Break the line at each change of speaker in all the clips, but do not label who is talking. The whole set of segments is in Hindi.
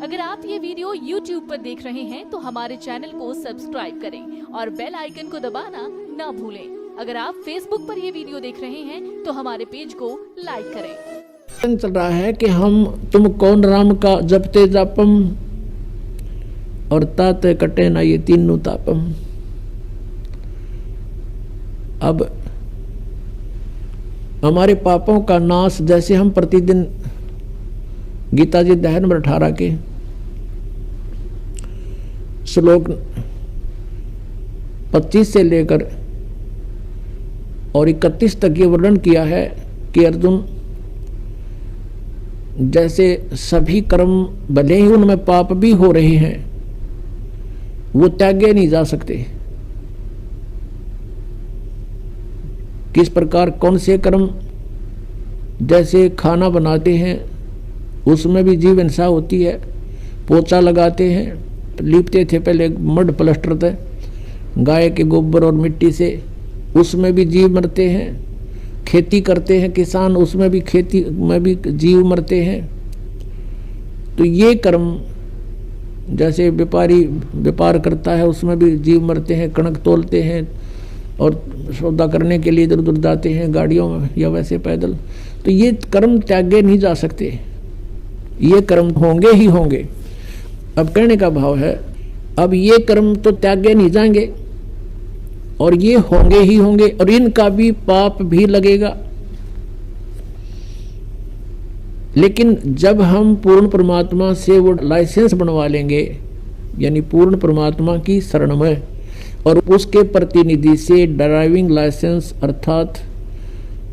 अगर आप ये वीडियो YouTube पर देख रहे हैं तो हमारे चैनल को सब्सक्राइब करें और बेल आइकन को दबाना ना भूलें। अगर आप Facebook पर ये वीडियो देख रहे हैं तो हमारे पेज को लाइक करें।
चल रहा है कि हम तुम कौन राम का जपते जापम और ताते कटे ना ये तीनों तापम। अब हमारे पापों का नाश जैसे हम प्रतिदिन गीता जी अध्याय नंबर 18 के श्लोक 25 से लेकर और 31 तक ये वर्णन किया है कि अर्जुन, जैसे सभी कर्म भले ही उनमें पाप भी हो रहे हैं वो त्यागे नहीं जा सकते। किस प्रकार कौन से कर्म, जैसे खाना बनाते हैं उसमें भी जीव हिंसा होती है, पोछा लगाते हैं, लीपते थे पहले मड प्लास्टर थे गाय के गोबर और मिट्टी से, उसमें भी जीव मरते हैं। खेती करते हैं किसान, उसमें भी खेती में भी जीव मरते हैं। तो ये कर्म, जैसे व्यापारी व्यापार करता है उसमें भी जीव मरते हैं, कणक तोलते हैं और सौदा करने के लिए इधर उधर जाते हैं गाड़ियों में या वैसे पैदल। तो ये कर्म त्यागे नहीं जा सकते, ये कर्म होंगे ही होंगे। अब कहने का भाव है, अब ये कर्म तो त्यागे नहीं जाएंगे और ये होंगे ही होंगे और इनका भी पाप भी लगेगा। लेकिन जब हम पूर्ण परमात्मा से वो लाइसेंस बनवा लेंगे, यानी पूर्ण परमात्मा की शरण में और उसके प्रतिनिधि से ड्राइविंग लाइसेंस अर्थात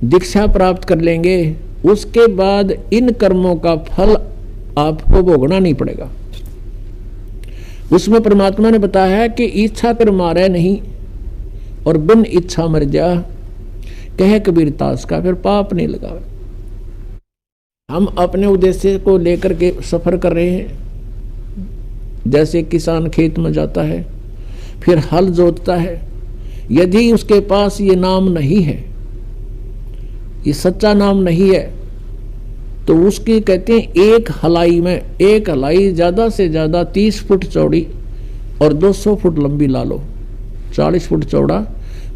दीक्षा प्राप्त कर लेंगे, उसके बाद इन कर्मों का फल आपको भोगना नहीं पड़ेगा। उसमें परमात्मा ने बताया है कि इच्छा कर मारे नहीं और बिन इच्छा मर जा, कहे कबीर दास का फिर पाप नहीं लगा। हम अपने उद्देश्य को लेकर के सफर कर रहे हैं। जैसे किसान खेत में जाता है, फिर हल जोतता है, यदि उसके पास ये नाम नहीं है, ये सच्चा नाम नहीं है, तो उसकी कहते हैं एक हलाई में, एक हलाई ज़्यादा से ज़्यादा 30 फुट चौड़ी और 200 फुट लंबी ला लो, 40 फुट चौड़ा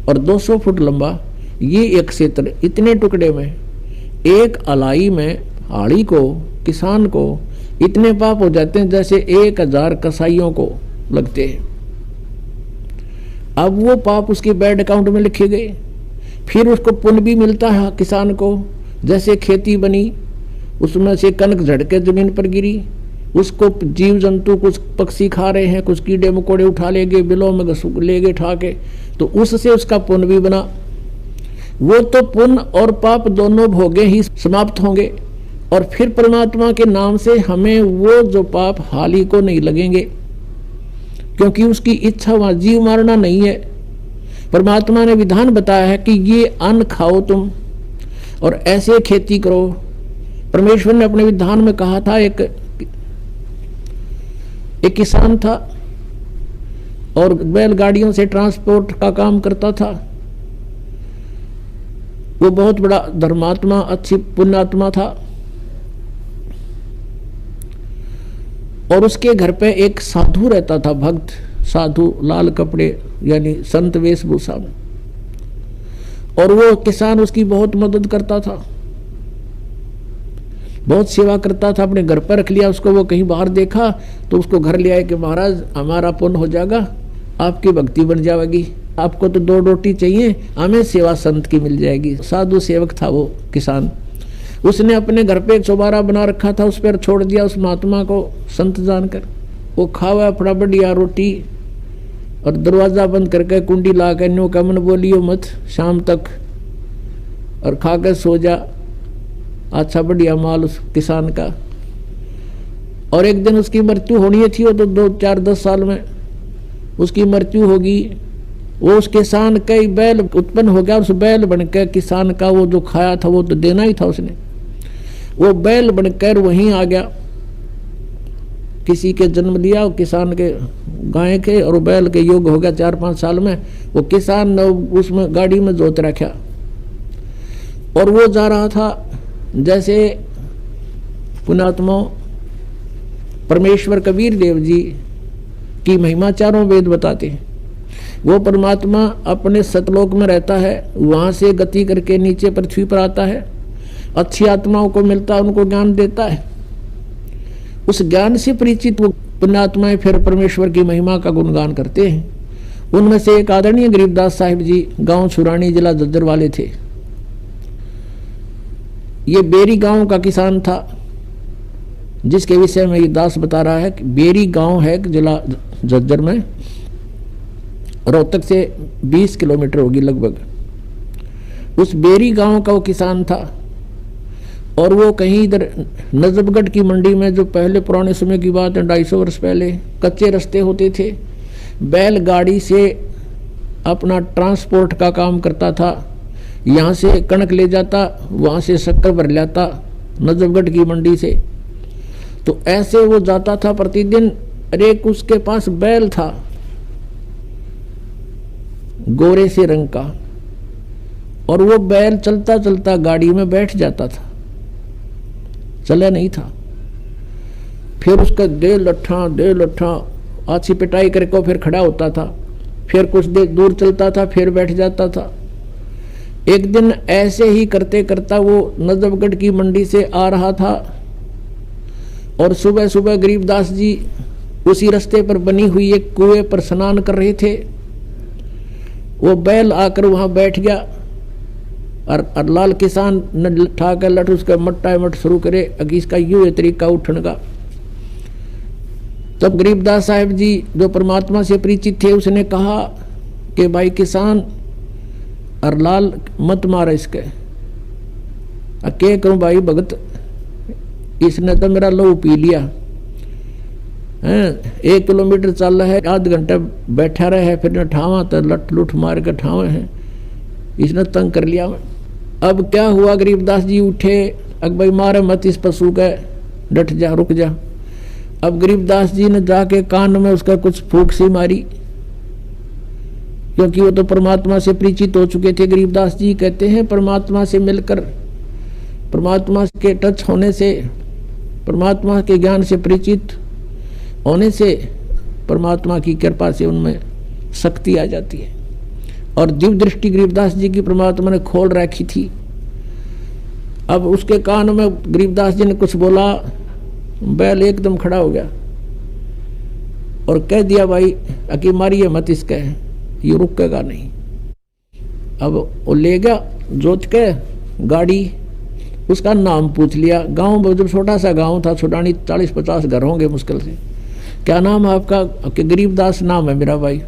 और 200 फुट लंबा, ये एक क्षेत्र, इतने टुकड़े में एक हलाई में हाड़ी को, किसान को इतने पाप हो जाते हैं जैसे 1000 कसाईयों को लगते हैं। अब वो पाप उसके बैंक अकाउंट में लिखे गए, फिर उसको पुण्य भी मिलता है किसान को। जैसे खेती बनी, उसमें से कनक झड़के जमीन पर गिरी, उसको जीव जंतु कुछ पक्षी खा रहे हैं, कुछ कीड़े मकोड़े उठा ले गए, बिलों में ले गए ठा के, तो उससे उसका पुण्य भी बना। वो तो पुण्य और पाप दोनों भोगे ही समाप्त होंगे और फिर परमात्मा के नाम से हमें वो जो पाप हाल ही को नहीं लगेंगे, क्योंकि उसकी इच्छा वहां जीव मारना नहीं है। परमात्मा ने विधान बताया है कि ये अन्न खाओ तुम और ऐसे खेती करो। परमेश्वर ने अपने विधान में कहा था, एक किसान था और बैलगाड़ियों से ट्रांसपोर्ट का काम करता था। वो बहुत बड़ा धर्मात्मा, अच्छी पुण्यात्मा था और उसके घर पे एक साधु रहता था, भक्त साधु, लाल कपड़े यानी संत वेशभूषा में, और वो किसान उसकी बहुत मदद करता था, बहुत सेवा करता था। अपने घर पर रख लिया उसको, वो कहीं बाहर देखा तो उसको घर ले आए कि महाराज हमारा पुण्य हो जाएगा, आपकी भक्ति बन जाएगी, आपको तो 2 रोटी चाहिए, हमें सेवा संत की मिल जाएगी। साधु सेवक था वो किसान। उसने अपने घर पे एक चौबारा बना रखा था, उस पर छोड़ दिया उस महात्मा को संत जानकर। वो खावा अपना बढ़िया रोटी और दरवाज़ा बंद करके कुंडी ला के नो का मन बोलियो मत शाम तक और खा कर सो जा। अच्छा बढ़िया माल उस किसान का। और एक दिन उसकी मृत्यु होनी थी, वो तो 2, 4, 10 साल में उसकी मृत्यु होगी। वो उस किसान का ही बैल उत्पन्न हो गया, उस बैल बनकर किसान का वो जो खाया था वो तो देना ही था उसने, वो बैल बनकर वहीं आ गया। किसी के जन्म दिया किसान के गाय के और बैल के योग हो गया 4-5 साल में। वो किसान ने उसमें गाड़ी में जोत रखा और वो जा रहा था। जैसे पुण्यात्मा परमेश्वर कबीर देव जी की महिमा चारों वेद बताते हैं। वो परमात्मा अपने सतलोक में रहता है, वहाँ से गति करके नीचे पृथ्वी पर आता है, अच्छी आत्माओं को मिलता है, उनको ज्ञान देता है। उस ज्ञान से परिचित वो पुण्यात्माएं फिर परमेश्वर की महिमा का गुणगान करते हैं। उनमें से एक आदरणीय गरीबदास साहिब जी गांव छुरानी, जिला झज्जर वाले थे। ये बेरी गांव का किसान था, जिसके विषय में ये दास बता रहा है कि बेरी गांव है जिला झज्जर में, रोहतक से 20 किलोमीटर होगी लगभग। उस बेरी गांव का वो किसान था और वो कहीं इधर नजफगढ़ की मंडी में, जो पहले पुराने समय की बात है 250 वर्ष पहले, कच्चे रास्ते होते थे, बैलगाड़ी से अपना ट्रांसपोर्ट का काम करता था। यहाँ से कणक ले जाता, वहाँ से शक्कर भर लाता नजफगढ़ की मंडी से। तो ऐसे वो जाता था प्रतिदिन। एक उसके पास बैल था गोरे से रंग का, और वो बैल चलता चलता गाड़ी में बैठ जाता था, चला नहीं था। फिर उसका दे लट्ठा अच्छी पिटाई करके फिर खड़ा होता था, फिर कुछ देर दूर चलता था, फिर बैठ जाता था। एक दिन ऐसे ही करते करता वो नजफगढ़ की मंडी से आ रहा था, और सुबह सुबह गरीबदास जी उसी रास्ते पर बनी हुई एक कुएं पर स्नान कर रहे थे। वो बैल आकर वहां बैठ गया, और लाल किसान न ठाकर लट उसका मट्टा मट शुरू करे, अगी इसका यूं तरीका उठने का। तब गरीबदास साहिब जी जो परमात्मा से परिचित थे, उसने कहा कि भाई किसान, और लाल मत मार इसके। क्या करूं भाई भगत, इसने तो मेरा लहू पी लिया है। 1 किलोमीटर चल रहा है, आध घंटा बैठा रहे है, फिर न ठावा तो लट लुट मार के ठावे हैं, इसने तंग कर लिया। अब क्या हुआ, गरीबदास जी उठे, अग भाई मारे मत इस पशु के, डट जा, रुक जा। अब गरीबदास जी ने जाके कान में उसका कुछ फूंक सी मारी, क्योंकि वो तो परमात्मा से परिचित हो चुके थे। गरीबदास जी कहते हैं परमात्मा से मिलकर, परमात्मा के टच होने से, परमात्मा के ज्ञान से परिचित होने से, परमात्मा की कृपा से उनमें शक्ति आ जाती है। और दिव्य दृष्टि गरीबदास जी की परमात्मा ने खोल रखी थी। अब उसके कान में गरीबदास जी ने कुछ बोला, बैल एकदम खड़ा हो गया और कह दिया भाई अकी मारिए मत इसके, ये रुकेगा नहीं। अब वो ले गया जोत के गाड़ी, उसका नाम पूछ लिया। गांव जब छोटा सा गांव था, छुटानी 40-50 घर होंगे मुश्किल से। क्या नाम है आपका? कि गरीबदास नाम है मेरा भाई,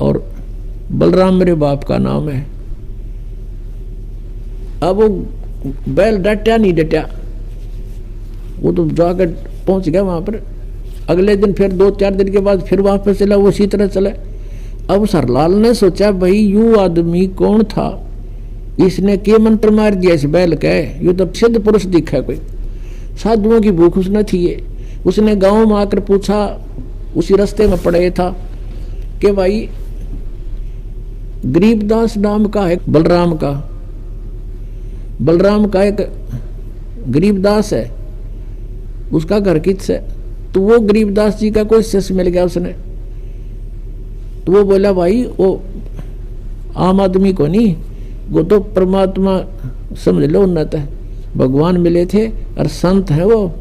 और बलराम मेरे बाप का नाम है। अब वो बैल डटा नहीं डटा, वो तो जाकर पहुंच गया वहां पर। अगले दिन फिर 2-4 दिन के बाद फिर वापस चला, वो उसी तरह चला। अब सरलाल ने सोचा भाई यूं आदमी कौन था, इसने के मंत्र मार दिया इस बैल के, ये तो सिद्ध पुरुष दिखा, कोई साधुओं की भूख उसने थी। ये उसने गांव में आकर पूछा, उसी रास्ते में पड़े था, कि भाई गरीबदास नाम का है, बलराम का एक गरीबदास है, उसका घर किस है? तो वो गरीबदास जी का कोई शिष्य मिल गया उसने। तो वो बोला भाई वो आम आदमी को नहीं, वो तो परमात्मा समझ लो उन्नत है, भगवान मिले थे और संत है, वो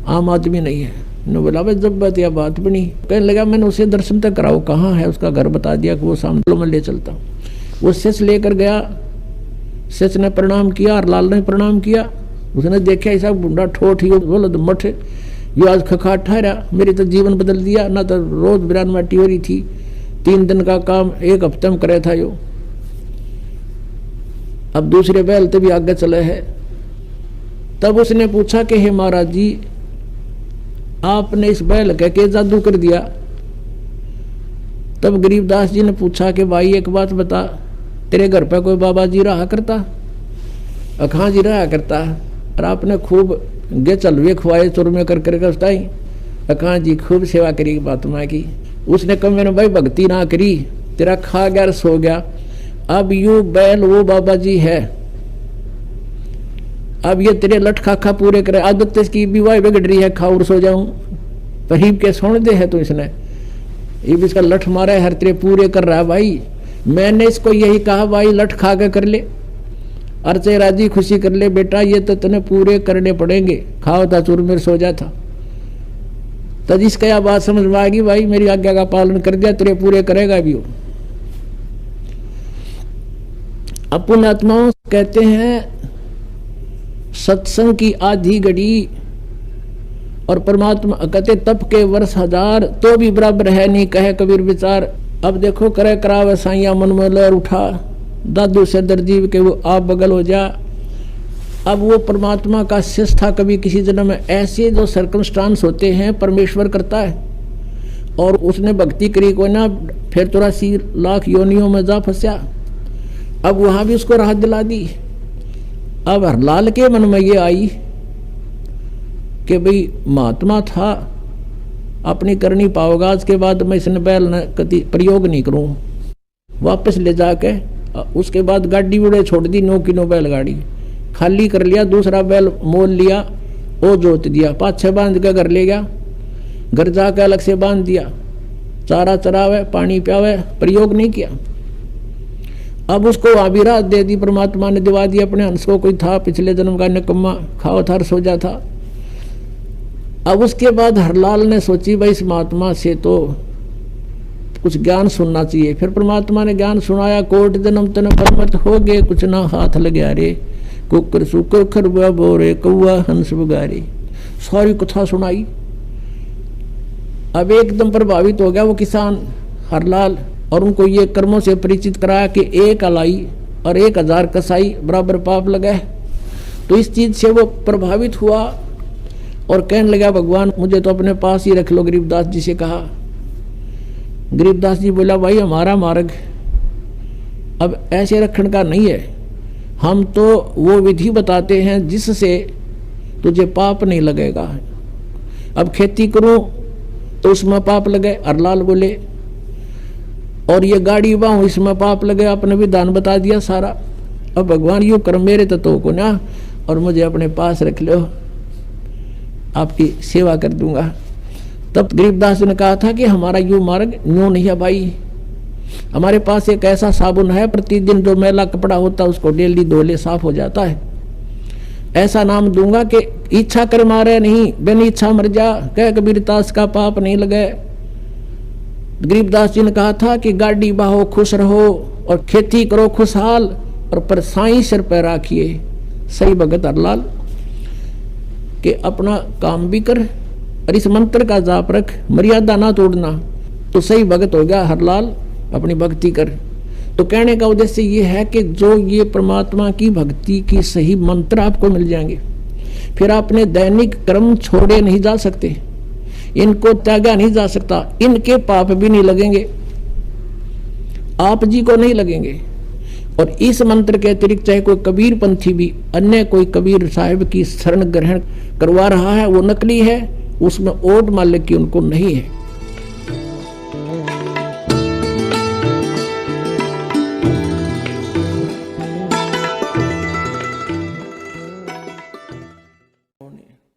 आम आदमी नहीं है। ने बोला भाई जब बात या बात बनी, कहने लगा मैंने उसे दर्शन तक कराओ, कहाँ है उसका घर बता दिया कि वो सामने में ले चलता हूँ। वो शिष्य लेकर गया, शिष्य ने प्रणाम किया और लाल ने प्रणाम किया। उसने देखा ऐसा बुढ़ा ठोठ ही, बोला तो मठ ये आज खखाट ठहरा, मेरी तो जीवन बदल दिया। ना तो रोज बिरान माटी हो रही थी, 3 दिन का काम 1 हफ्ते में करे था यो। अब दूसरे बैल तभी आगे चले है। तब उसने पूछा कि हे महाराज जी, आपने इस बैल के जादू कर दिया? तब गरीबदास जी ने पूछा कि भाई एक बात बता, तेरे घर पे कोई बाबा जी रहा करता? अखां जी रहा करता, और आपने खूब गे चलवे खुआए चुरमे कर करके उसताई अखां जी खूब सेवा करी महात्मा की। उसने कहा मैंने भाई भक्ति ना करी, तेरा खा गया सो गया। अब यू बैल वो बाबा जी है, अब ये तेरे लठ खा पूरे करे, आदत इसकी विवाह बिगड़ रही है, खा और सो जाऊं, परीब के सोने दे है तो इसने ये भी इसका लठ मारा है, हर तेरे पूरे कर रहा है भाई। मैंने इसको यही कहा भाई लठ खा के कर ले, अर्चे राजी खुशी कर ले बेटा, ये तो तने पूरे करने पड़ेंगे, खाओ था चूर मेरे सो जा था। तो जिसका यह बात समझ में आएगी भाई मेरी आज्ञा का पालन कर दिया, तेरे पूरे करेगा भी वो। अब पुण्यात्माओं कहते हैं सत्संग की आधी घड़ी और परमात्मा कहते तप के वर्ष हजार तो भी बराबर है नहीं, कहे कबीर विचार। अब देखो करे करावे साइया मन में लहर उठा, दादू से दर्जीव के वो आप बगल हो जा। अब वो परमात्मा का शिष्य था, कभी किसी जन्म में ऐसे जो सर्कमस्टांस होते हैं परमेश्वर करता है, और उसने भक्ति करी को ना, फिर 84 लाख योनियों में जा फंसा। अब वहां भी उसको राहत दिला दी। अब हरलाल के मन में ये आई कि भाई महात्मा था, अपनी करनी पाओगा, आज के बाद मैं इसने बैल न कति प्रयोग नहीं करूं। वापस ले जाके उसके बाद गाड़ी उड़े छोड़ दी, 9 किलो बैलगाड़ी खाली कर लिया, दूसरा बैल मोल लिया, वो जोत दिया, पाछे बांध के घर ले गया, घर जाके अलग से बांध दिया, चारा चरावे पानी पियावे, प्रयोग नहीं किया। अब उसको वहां राहत दे दी, परमात्मा ने दिवा दी अपने हंस को, कोई था पिछले जन्म का निकम्मा, खाओ था सो जा था। अब उसके बाद हरलाल ने सोची भाई इस महात्मा से तो कुछ ज्ञान सुनना चाहिए। फिर परमात्मा ने ज्ञान सुनाया, कोट जन्म तन परमत हो गए, कुछ ना हाथ लगे रे, कुकर सुकर खरबा बोरे कौआ हंस बगारे, सारी कथा सुनाई। अब एकदम प्रभावित हो गया वो किसान हरलाल, और उनको ये कर्मों से परिचित कराया कि 1 अलाई और 1000 कसाई बराबर पाप लगा है। तो इस चीज से वो प्रभावित हुआ और कहने लगा भगवान मुझे तो अपने पास ही रख लो। गरीबदास जी से कहा, गरीबदास जी बोला भाई हमारा मार्ग अब ऐसे रखने का नहीं है, हम तो वो विधि बताते हैं जिससे तुझे पाप नहीं लगेगा। अब खेती करूं तो उसमें पाप लगे, हरलाल बोले, और ये गाड़ी बाहूं इसमें पाप लगे, आपने विधान बता दिया सारा। अब भगवान यूं कर मेरे तत्वों को ना, और मुझे अपने पास रख लो, आपकी सेवा कर दूंगा। तब गरीबदास ने कहा था कि हमारा यूं मार्ग यूं नहीं है भाई, हमारे पास एक ऐसा साबुन है, प्रतिदिन जो मैला कपड़ा होता है उसको डेली धो ले, साफ हो जाता है। ऐसा नाम दूंगा कि इच्छा कर मारे नहीं, बिन इच्छा मर जा, कह कबीरदास का पाप नहीं लगे। गरीबदास जी ने कहा था कि गाड़ी बाहो खुश रहो और खेती करो खुशहाल, और पर साईं सिर पर राखिए। सही भगत हरलाल कि अपना काम भी कर और इस मंत्र का जाप रख, मर्यादा ना तोड़ना, तो सही भगत हो गया हरलाल, अपनी भक्ति कर। तो कहने का उद्देश्य ये है कि जो ये परमात्मा की भक्ति की सही मंत्र आपको मिल जाएंगे, फिर आपने दैनिक कर्म छोड़े नहीं जा सकते, इनको त्यागा नहीं जा सकता, इनके पाप भी नहीं लगेंगे, आप जी को नहीं लगेंगे। और इस मंत्र के अतिरिक्त चाहे कोई कबीर पंथी भी अन्य कोई कबीर साहिब की शरण ग्रहण करवा रहा है, वो नकली है, उसमें ओट मालिक की उनको नहीं है।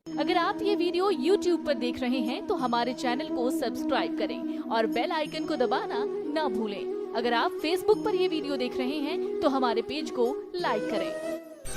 अगर आप ये वीडियो YouTube पर देख रहे हैं तो हमारे चैनल को सब्सक्राइब करें और बेल आइकन को दबाना ना भूलें। अगर आप Facebook पर ये वीडियो देख रहे हैं तो हमारे पेज को लाइक करें।